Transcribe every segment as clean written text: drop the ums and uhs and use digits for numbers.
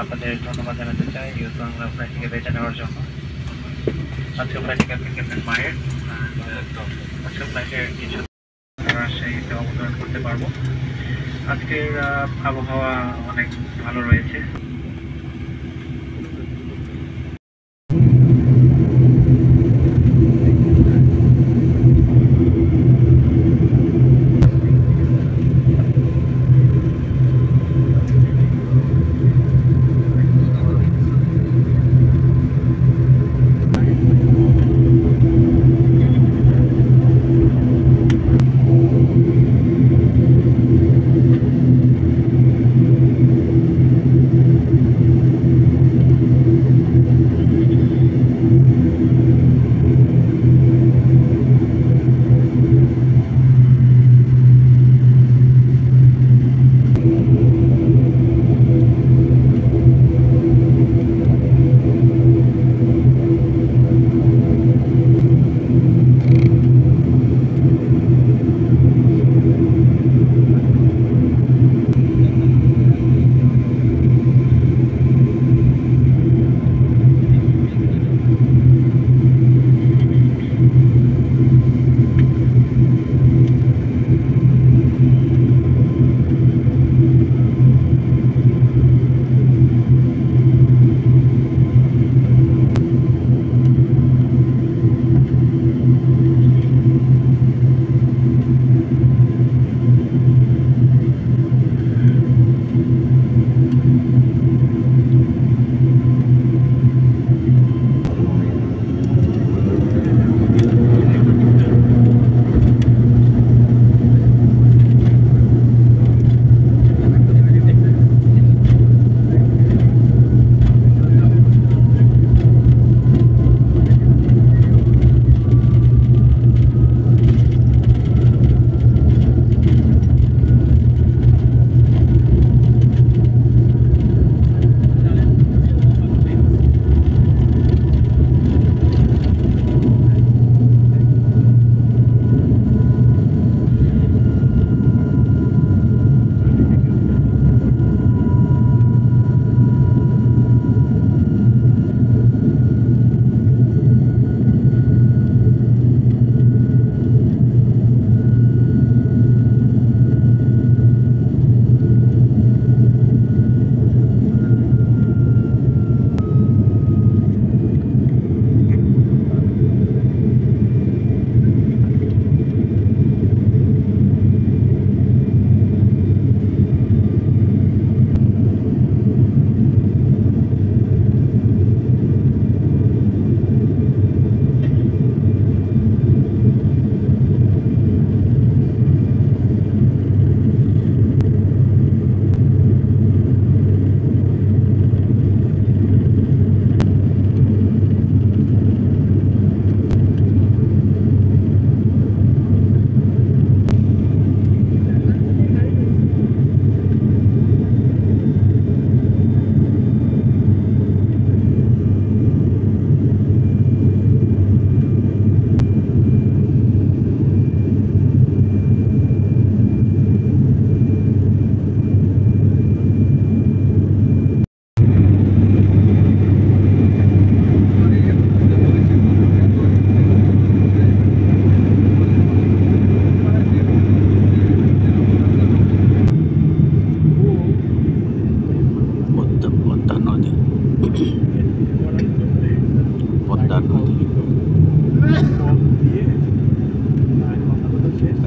আপনাদের ধন্যবাদ জানাতে চাই ইউথ বাংলা ফ্লাইটটিকে বেছে নেওয়ার জন্য। আজকে ফ্লাইটে ক্যাপ্টেন মাহের, আজকে ফ্লাইটের কিছু রাজশাহীতে অবতরণ করতে পারবো। আজকের আবহাওয়া অনেক ভালো রয়েছে।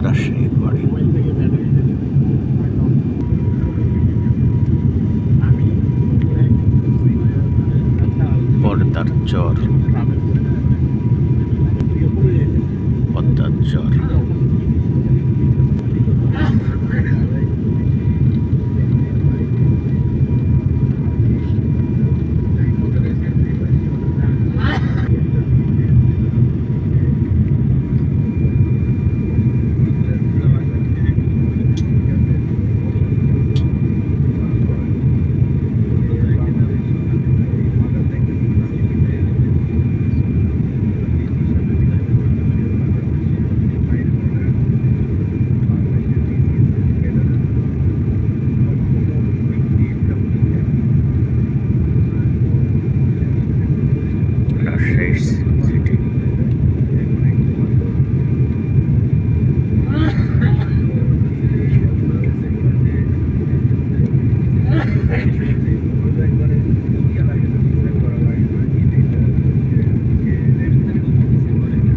রাজশাহীর বাড়ি। পদ্মার চর, পদ্মার চর।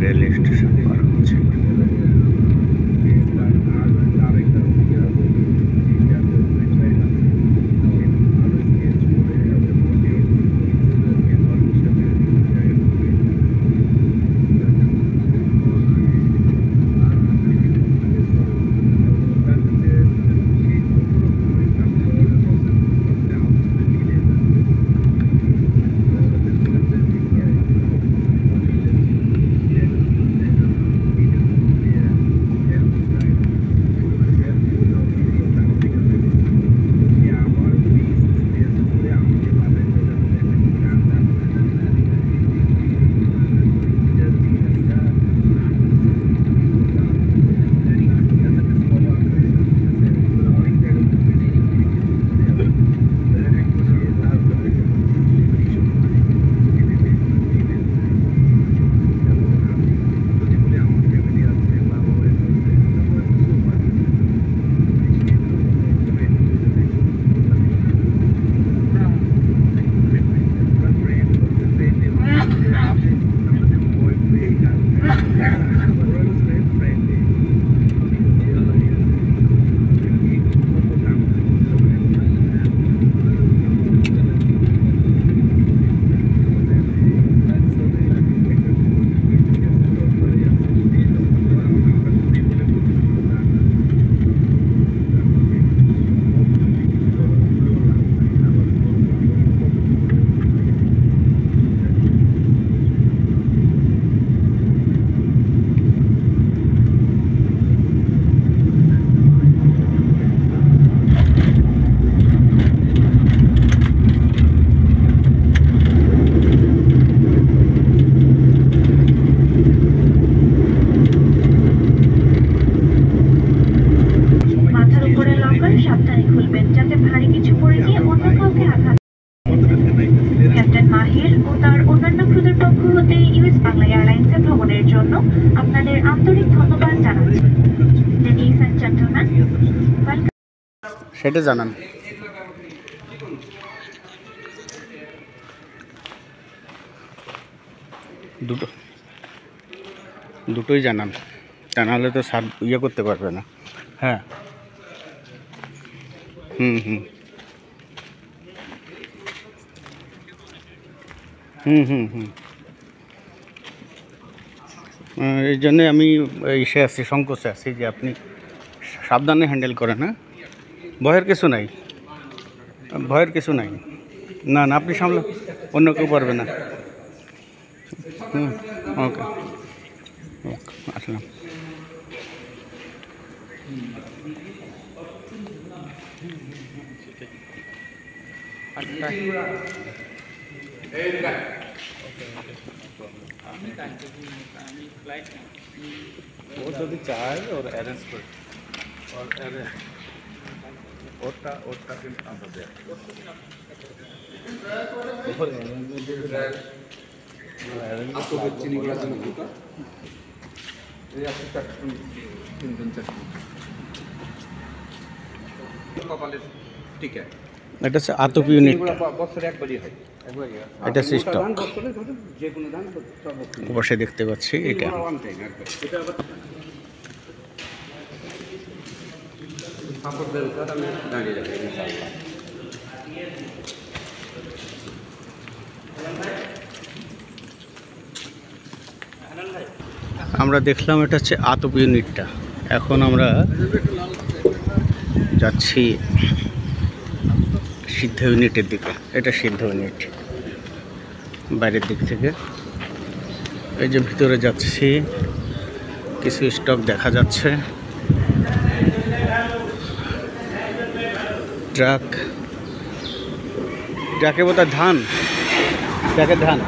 রেল স্টেশন পার হচ্ছে। সাবধানে খুলবেন যাতে ভারী কিছু পড়ে গিয়ে অন্য কাউকে আঘাত। ক্যাপ্টেন মাহির ও তার অন্যান্য ক্রুদের পক্ষ হতে ইউএস বাংলা এয়ারলাইন্সে ভ্রমণের জন্য আপনাদের আন্তরিক ধন্যবাদ জানাচ্ছি। Ladies and gentlemen, welcome. সেটা জানান। দুটোই জানান, তা নাহলে তো স্যার ইয়ে করতে পারবে না। হ্যাঁ, হুম হুম হুম হুম হুম এই জন্যে আমি ইসে আছি, সংকোচে আছি যে আপনি সাবধানে হ্যান্ডেল করেন। হ্যাঁ, ভয়ের কিছু নাই, ভয়ের কিছু নাই। না না, আপনি সামলা, অন্য কেউ পারবে না। হুম, ওকে ওকে, আসলাম। वो যদি চায় ওর অ্যারেঞ্জ করে ওর ওরটা কিন্তু আমরা দেয় ওর অ্যারেঞ্জ তো চিনি করার জন্য দুটো এই আছে চারটে তিনজন চারটে কপালে ঠিক আছে। এটা হচ্ছে আতপ ইউনিটটা, বছরে একবারই হয়, এটা সিস্টেম। বছরে যে কোনো ধান অবশ্যই দেখতে পাচ্ছি এটা। আমরা দেখলাম এটা হচ্ছে আতপ ইউনিটটা। এখন আমরা যাচ্ছি সিদ্ধ ইউনিটের দিকে। এটা সিদ্ধ ইউনিট বাইরের দিক থেকে। এই যে ভিতরে যাচ্ছি, কিছু স্টক দেখা যাচ্ছে, ট্রাকে বোধহয় ধান, ট্রাকের ধান।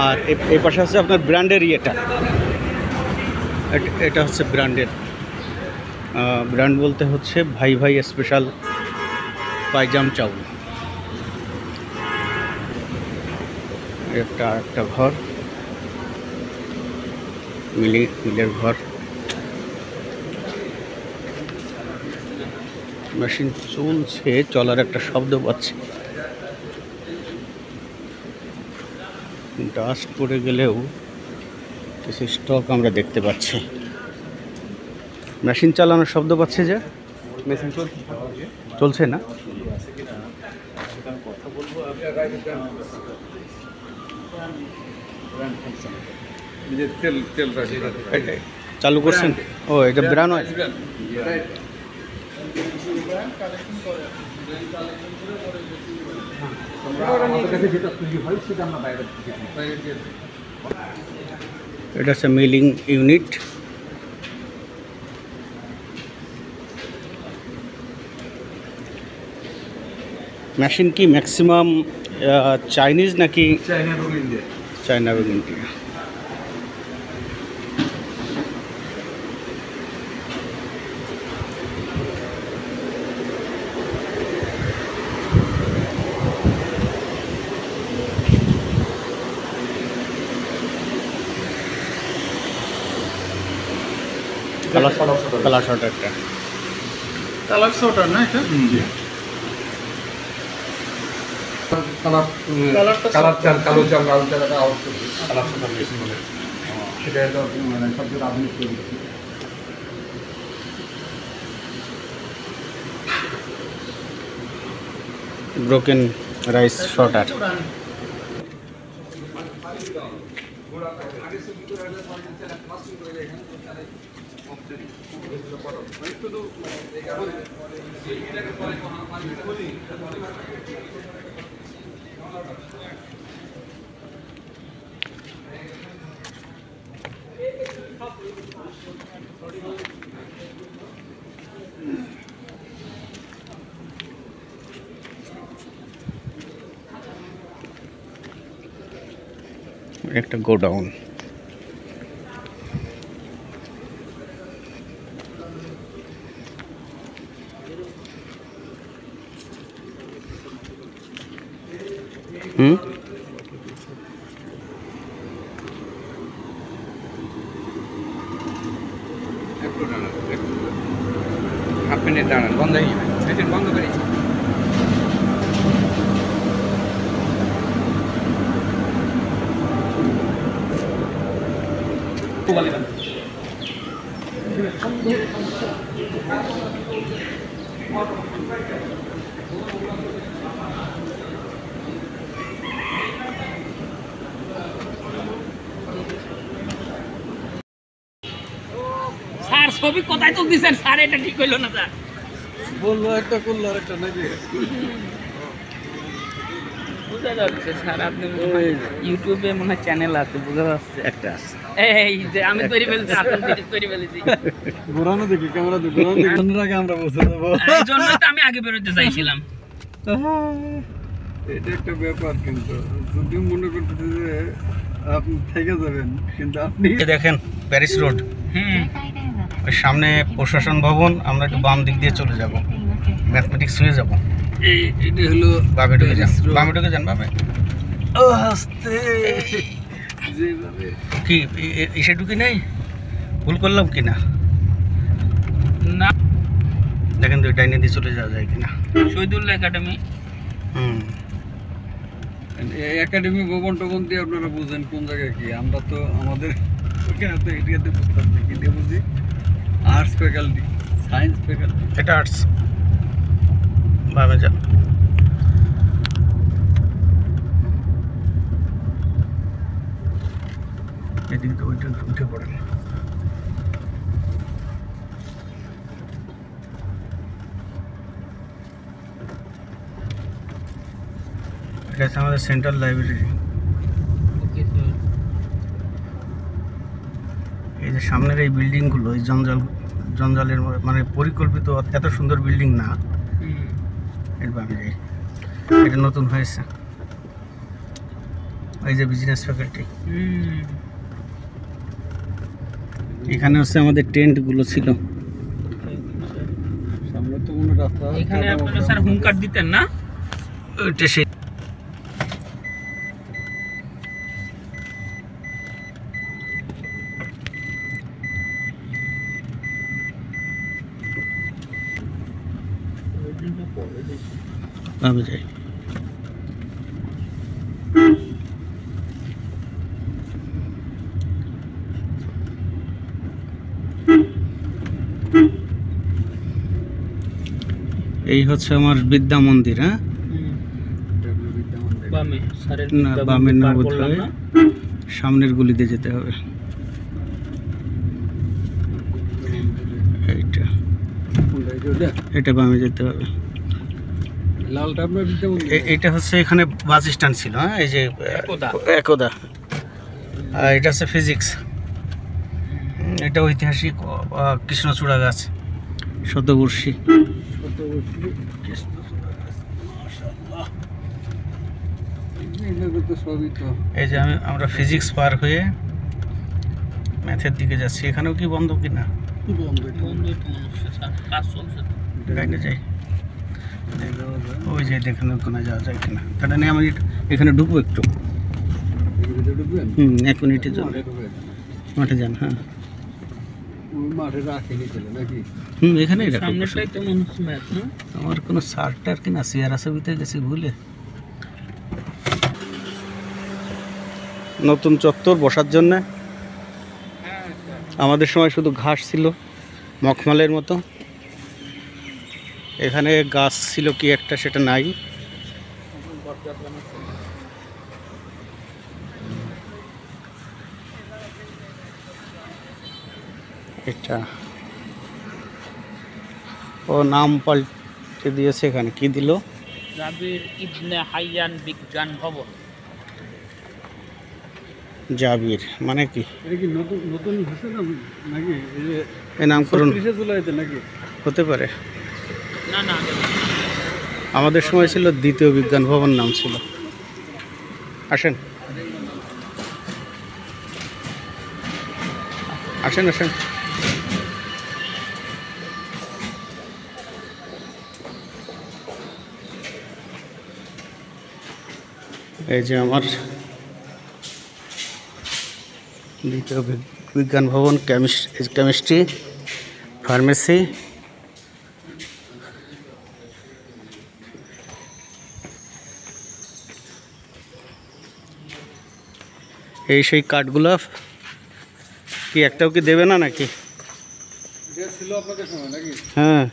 আর এই পাশে হচ্ছে আপনার ব্র্যান্ডের ইয়েটা, এটা হচ্ছে ব্র্যান্ডের। ব্র্যান্ড বলতে হচ্ছে ভাই ভাই স্পেশাল পাইজাম চাউল। একটা ঘর, মিলের ঘর। মেশিন চলছে, চলার একটা শব্দ পাচ্ছি। ডাস্ট পড়ে গেলেও কিছু স্টক আমরা দেখতে পাচ্ছি। মেশিন চালানোর শব্দ পাচ্ছে যে মেশিন চলছে না। চালু করছেন? ও এটা ব্রান হয়। এটা হচ্ছে মিলিং ইউনিট। মেশিন কি ম্যাক্সিমাম চাইনিজ নাকি? চায়না এবং ইন্ডিয়া। কালার শর্ট একটা কালার শর্টার না এটা? কালো চাল লাল চাল আউট করবে কালার শর্টার মেশিন বলে। সেটা তো মানে সবচেয়ে আধুনিক প্রযুক্তি। Broken rice shorter. একটা গোডাউন। হাফ মিনিট দাঁড়ান, বন্ধ হয়ে যাবে। মেশিন বন্ধ করি। স্যার ছবি কোথায় তুলতেছেন স্যার? এটা ঠিক হইল না স্যার। বললো একটা করলো আর একটা নাকি? বুঝা যাচ্ছে স্যার, আপনি ইউটিউবে মনে হয় চ্যানেল আছে, বোঝা যাচ্ছে একটা আছে। এই যে আমি তৈরি ফেলছি, আপনি তৈরি ফেলেছি। ঘোরানো দেখি, ক্যামেরা দেখি, ঘোরানো দেখি। আগে আমরা বসে যাবো। এই জন্যই তো আমি আগে বেরোতে চাইছিলাম। এটা একটা ব্যাপার, কিন্তু যদি মনে করতেছে যে আপনি থেকে যাবেন, কিন্তু আপনি দেখেন প্যারিস রোড, ওই সামনে প্রশাসন ভবন। আমরা একটু বাম দিক দিয়ে চলে যাব, ম্যাথমেটিক্স হয়ে যাব। এটা হলো বামে ঢুকে যান, বামে ঢুকে যান, বামে। আস্তে যেভাবে কি এসে ঢুকি নাই? ভুল করলাম কিনা না, দেখেন তো ডাইনে দিয়ে চলে যাওয়া যায় কিনা। শহীদুল্লাহ একাডেমি। একাডেমি ভবন টবন দিয়ে আপনারা বুঝেন কোন জায়গায় কি। আমরা তো আমাদের ওইখানে তো এরিয়াতে বুঝতাম না, কি দিয়ে বুঝি? Arts faculty, science faculty. এটা আর্টস। বামে যান। এদিকে তো ওইটা উঠে পড়েন। এটা হচ্ছে আমাদের সেন্ট্রাল লাইব্রেরি। এই যে সামনের এই বিল্ডিংগুলো, এই জঞ্জালের মানে পরিকল্পিত এত সুন্দর বিল্ডিং না। এর বামে যাই, এটা নতুন হয়েছে। এই যে বিজনেস ফ্যাকাল্টি, এখানে হচ্ছে আমাদের টেন্টগুলো ছিল। সামনে তো কোনো রাস্তা, এখানে আপনারা স্যার হুঙ্কার দিতেন না? ওইটা সেই বামে যাই। এই হচ্ছে আমার বিদ্যা মন্দির। হ্যাঁ, বামে স্যারের না বামে না, বোধ হয় সামনের গুলিতে যেতে হবে। এইটা এটা বামে যেতে হবে। লালটা আপনার বিদ্যা মন্দির? এটা হচ্ছে এখানে বাস স্ট্যান্ড ছিল। হ্যাঁ, এই যে একদা। আর এটা হচ্ছে ফিজিক্স। এটা ঐতিহাসিক কৃষ্ণচূড়া গাছ, শতবর্ষী। এই যে আমরা ফিজিক্স পার হয়ে ম্যাথের দিকে যাচ্ছি। এখানেও কি বন্ধ কিনা? গাইডে যাই, ওই যে দেখেন ওখানে যাওয়া যায় কিনা। তাহলে নিয়ে আমি এখানে ঢুকবো একটু। 1 মিনিটের জন্য মাঠে যান। হ্যাঁ, এখানেই রাখুন। আমার কোনো শার্ট আর কিনা চেয়ার আছে, ভিতরে গেছি ভুলে। নতুন চত্বর বসার জন্য। আমাদের সময় শুধু ঘাস ছিল মখমলের মতো। এখানে গাছ ছিল কি একটা, সেটা নাই। এটা ও নাম পাল্টে দিয়েছে। এখানে কি দিল? জাবির ইবনে হাইয়ান বিজ্ঞান ভবন। জাবির মানে কি? এটা কি নতুন নতুন হচ্ছে নাকি? এই নামকরণ নাকি হতে পারে। না না, আমাদের সময় ছিল দ্বিতীয় বিজ্ঞান ভবন নাম ছিল। আসেন আসেন আসেন। এই যে আমার দ্বিতীয় বিজ্ঞান ভবন, কেমিস্ট্রি, ফার্মেসি। এই সেই কাঠগুলো কি একটাও কি দেবে না নাকি? ছিল আপনাদের সময় নাকি? হ্যাঁ,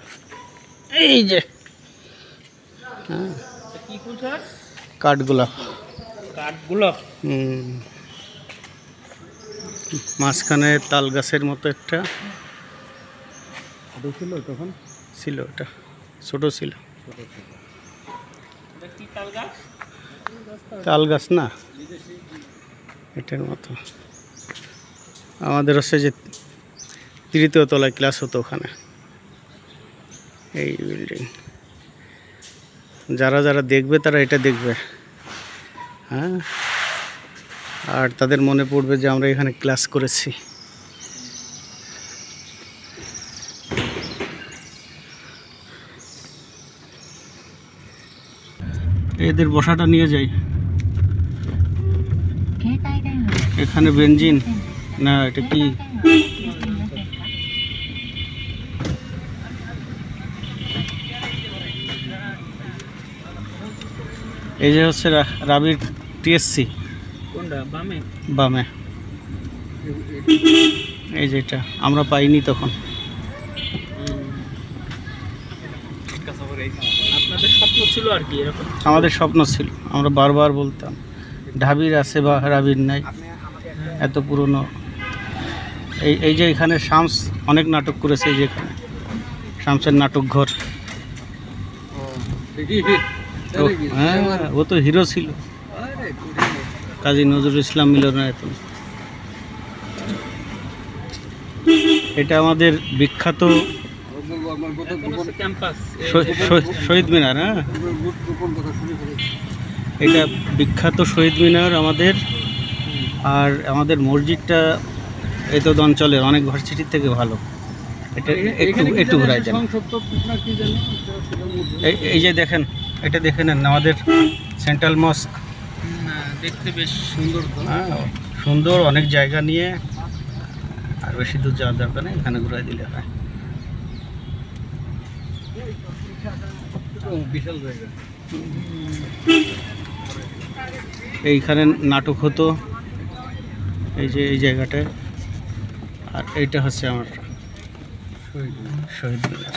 এই যে কি ফুল স্যার? কাঠগুলো। কাঠগুলো মাঝখানে তাল গাছের মতো একটা ছিল তখন? ছিল, এটা ছোট ছিল। কি তাল গাছ? তাল গাছ না, এটার মতো। আমাদের হচ্ছে যে 3য় তলায় ক্লাস হতো ওখানে, এই বিল্ডিং। যারা যারা দেখবে তারা এটা দেখবে। হ্যাঁ, আর তাদের মনে পড়বে যে আমরা এখানে ক্লাস করেছি। এদের বসাটা নিয়ে যাই। এখানে বেঞ্জিন না, এটা কি? এই যে হচ্ছে রাবির টিএসসি। কোনটা? বামে? বামে। এই যে এটা আমরা পাইনি তখন। আপনাদের স্বপ্ন ছিল আর কি এরকম? আমাদের স্বপ্ন ছিল, আমরা বারবার বলতাম ঢাবির আছে বা রাবির নাই, এত পুরনো। এই যে এখানে শামস অনেক নাটক করেছে। এই যে এখানে শামসের নাটক ঘর। হ্যাঁ, ও তো হিরো ছিল, কাজী নজরুল ইসলাম মিলনায়তন। এটা আমাদের বিখ্যাত ক্যাম্পাস। শহীদ মিনার। হ্যাঁ, এটা বিখ্যাত শহীদ মিনার আমাদের। আর আমাদের মসজিদটা এই তো অঞ্চলের অনেক ভার্সিটির থেকে ভালো। এটা একটু ঘুরাই দেন। এই যে দেখেন, এটা দেখে নেন, আমাদের সেন্ট্রাল মস্ক। দেখতে বেশ সুন্দর। হ্যাঁ, সুন্দর, অনেক জায়গা নিয়ে। আর বেশি দূর যাওয়ার দরকার নেই, এখানে ঘুরাই দিলে হয়। বিশাল জায়গা। এইখানে নাটক হতো এই যে এই জায়গাটায়, আর এইটা হচ্ছে আমার শহীদ মিনার।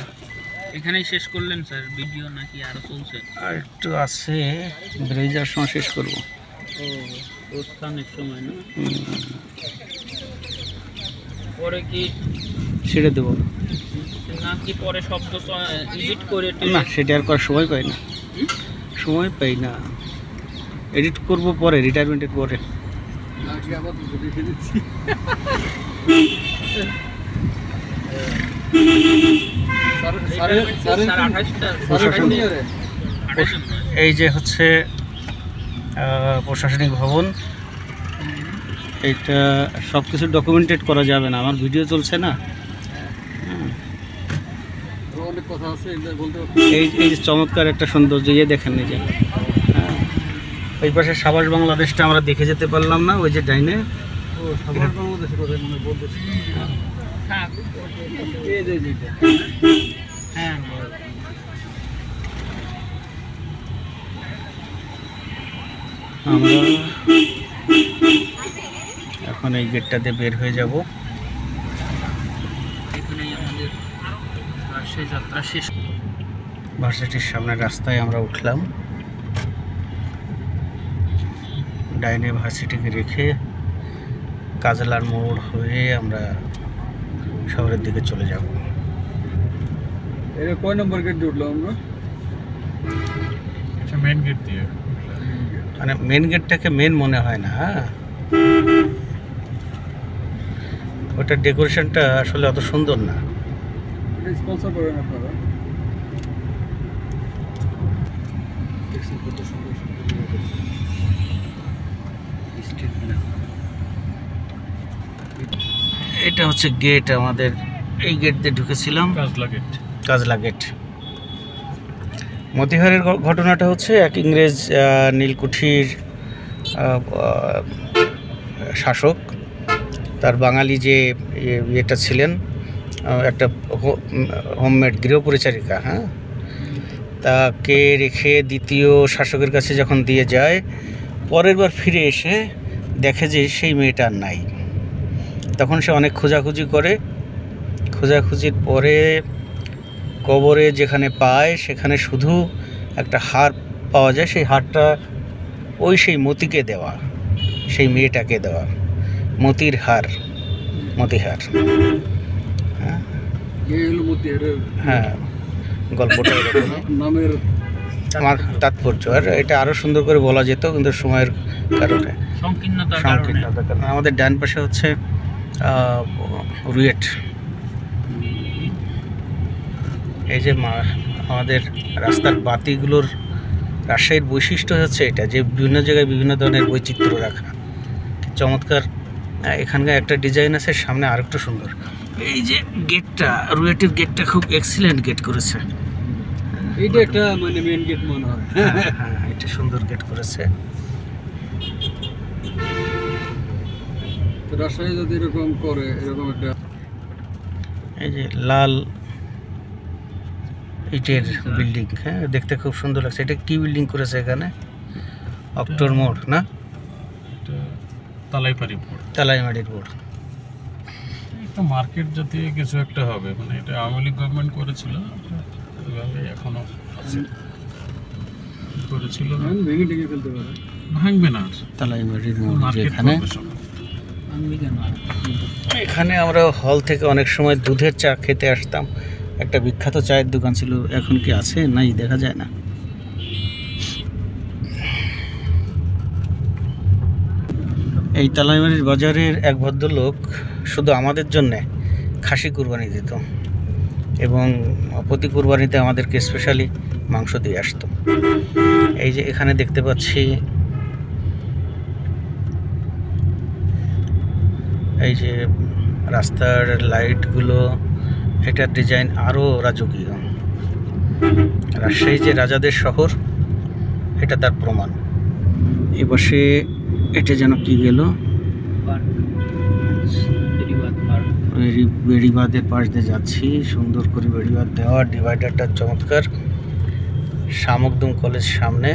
এখানেই শেষ করলেন স্যার ভিডিও নাকি আরো চলছে? আর একটু আছে, বেরিয়ে যাওয়ার সময় শেষ করবো। ও প্রস্থানের সময় না? পরে কি ছেড়ে দেবো না কি পরে শব্দ এডিট করে না, সেটা আর করার সময় পাই না, সময় পাই না। এডিট করব পরে, রিটায়ারমেন্টের পরে। নাকি আবার দেখে দিচ্ছি। এই যে হচ্ছে প্রশাসনিক ভবন, এইটা সব কিছু ডকুমেন্টেড করা যাবে না, আমার ভিডিও চলছে না। অনেক কথা আছে বলতে। এই যে চমৎকার একটা সৌন্দর্য, ইয়ে দেখেন এই যে, ওই পাশে সাবাস বাংলাদেশটা আমরা দেখে যেতে পারলাম না, ওই যে ডাইনে। ও সবার বাংলাদেশের কথা মনে বলতেছি। এই যে যেটা, হ্যাঁ আমরা এখন এই গেটটাতে বের হয়ে যাব। এখানেই আমাদের রাজশাহী যাত্রা শেষ। ভার্সিটির সামনে রাস্তায় আমরা উঠলাম, ডাইনে ভার্সিটিকে রেখে কাজলার মোড় হয়ে আমরা শহরের দিকে চলে যাব। এটা কয় নম্বর গেট দিয়ে উঠলাম আমরা? আচ্ছা, মেন গেট দিয়ে। মানে মেন গেটটাকে মেন মনে হয় না, ওটার ডেকোরেশনটা আসলে অত সুন্দর না। এটা স্পন্সর করেন আপনারা? দেখছেন কত সুন্দর সুন্দর। এটা হচ্ছে গেট আমাদের, এই গেট দিয়ে ঢুকেছিলাম, কাজলা গেট। মতিহারের ঘটনাটা হচ্ছে এক ইংরেজ নীলকুঠির শাসক, তার বাঙালি যে ইয়েটা ছিলেন, একটা হোমমেড গৃহপরিচারিকা, হ্যাঁ, তাকে রেখে দ্বিতীয় শাসকের কাছে যখন দিয়ে যায়, পরের বার ফিরে এসে দেখে যে সেই মেয়েটা আর নাই। তখন সে অনেক খোঁজাখুঁজি করে, খোঁজাখুঁজির পরে কবরে যেখানে পায় সেখানে শুধু একটা হার পাওয়া যায়, সেই হারটা ওই সেই মতিকে দেওয়া, সেই মেয়েটাকে দেওয়া, মতির হার, মতিহার। হ্যাঁ এই হলো মতিহারের হ্যাঁ, গল্পটা এরকম নামের আমার তাৎপর্য। আর এটা আরও সুন্দর করে বলা যেত, কিন্তু সময়ের কারণে, সংকীর্ণতার কারণে। আমাদের ডান পাশে হচ্ছে রুয়েট। এই যে আমাদের রাস্তার বাতিগুলোর, রাজশাহীর বৈশিষ্ট্য হচ্ছে এটা যে বিভিন্ন জায়গায় বিভিন্ন ধরনের বৈচিত্র্য রাখা, চমৎকার। এখানকার একটা ডিজাইন আছে, সামনে আরেকটু সুন্দর। এই যে গেটটা, রুয়েটের গেটটা খুব এক্সিলেন্ট গেট করেছে। এইটা একটা মানে মেইন গেট মনে হয়। হ্যাঁ, এটা সুন্দর গেট করেছে। রাজশাহী যদি এরকম করে, এরকম একটা এই যে লাল ইটের বিল্ডিং, হ্যাঁ, দেখতে খুব সুন্দর লাগছে। এটা কি বিল্ডিং করেছে এখানে? অক্টোর মোড় না, তালাইপাড়ি মোড়, তালাইমারির মোড়। একটা মার্কেট জাতীয় কিছু একটা হবে, মানে এটা আওয়ামী লীগ গভর্নমেন্ট করেছিল, এভাবে এখনো আছে। করেছিল ভেঙে টেঙে ফেলতে পারে, ভাঙবে না। তালাইমারির মোড় মার্কেট যেখানে, করবে সব। এখানে আমরা হল থেকে অনেক সময় দুধের চা খেতে আসতাম। একটা বিখ্যাত চায়ের দোকান ছিল, এখন কি আছে? নাই, দেখা যায় না। এই তালাইমারির বাজারের এক ভদ্রলোক শুধু আমাদের জন্যে খাসি কুরবানি দিত, এবং প্রতি কুরবানিতে আমাদেরকে স্পেশালি মাংস দিয়ে আসতো। এই যে এখানে দেখতে পাচ্ছি, এই যে রাস্তার লাইটগুলো, এটার ডিজাইন আরও রাজকীয়। রাজশাহী যে রাজাদের শহর, এটা তার প্রমাণ। এ পাশে এটা যেন কি গেল, বেড়িবাঁধের পাশ দিয়ে যাচ্ছি, সুন্দর করে বেড়িবাঁধ দেওয়া, ডিভাইডারটা চমৎকার। শামুকদুম কলেজ সামনে।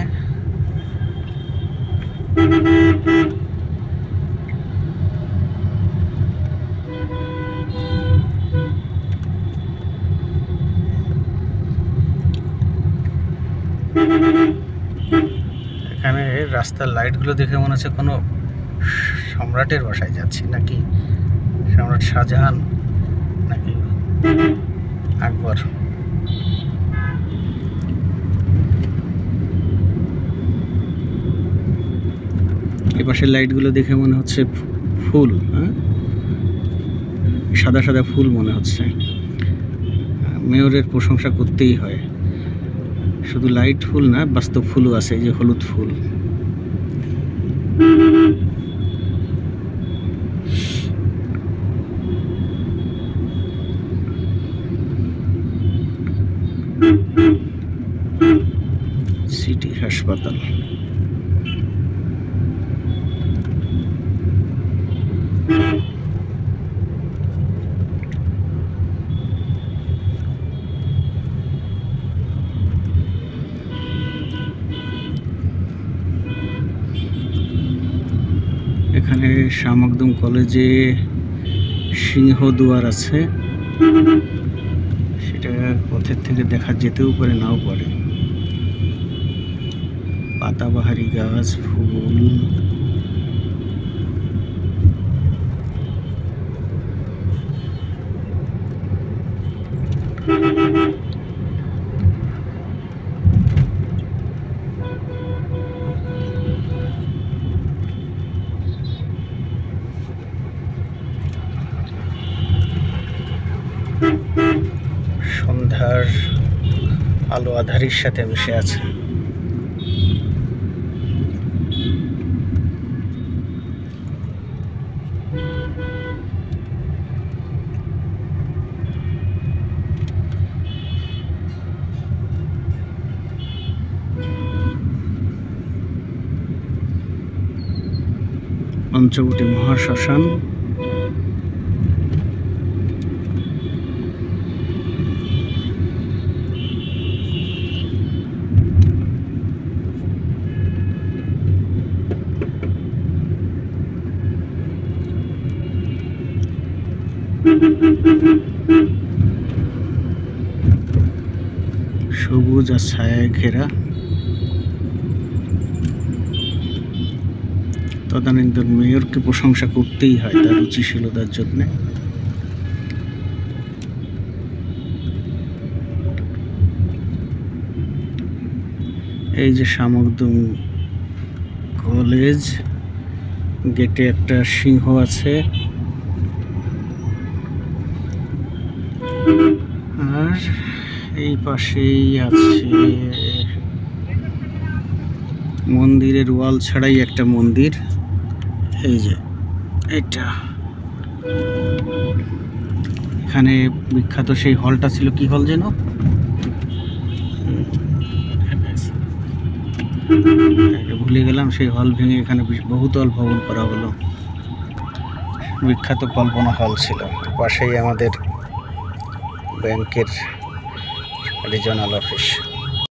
এখানে রাস্তার লাইটগুলো দেখে মনে হচ্ছে কোনো সম্রাটের বাসায় যাচ্ছি, নাকি সম্রাট শাহজাহান নাকি আকবর। এ পাশের লাইটগুলো দেখে মনে হচ্ছে ফুল, হ্যাঁ সাদা সাদা ফুল মনে হচ্ছে। মেয়রের প্রশংসা করতেই হয়, শুধু লাইট ফুল না, বাস্তব ফুলও আছে, এই যে হলুদ ফুল। সিটি হাসপাতাল। এখানে শামুকদুম কলেজে সিংহদুয়ার আছে, সেটা পথের থেকে দেখা যেতেও পারে, নাও পারে। পাতাবাহারি গাছ, ফুল, সন্ধ্যার আলো আধারির সাথে মিশে আছে। পঞ্চবটি মহাশ্মশান। সবুজ আর ছায়ায় ঘেরা। তদানীন্তন মেয়রকে প্রশংসা করতেই হয় তার রুচিশীলতার জন্য। এই যে শামুকদুম কলেজ, গেটে একটা সিংহ আছে, আর এই পাশেই আছে মন্দিরের ওয়াল ছাড়াই একটা মন্দির। এই যে এটা, এখানে বিখ্যাত সেই হলটা ছিল, কি হল যেন, ভুলে গেলাম। সেই হল ভেঙে এখানে বহুতল ভবন করা হলো। বিখ্যাত কল্পনা হল ছিল। পাশেই আমাদের ব্যাংকের রিজনাল অফিস।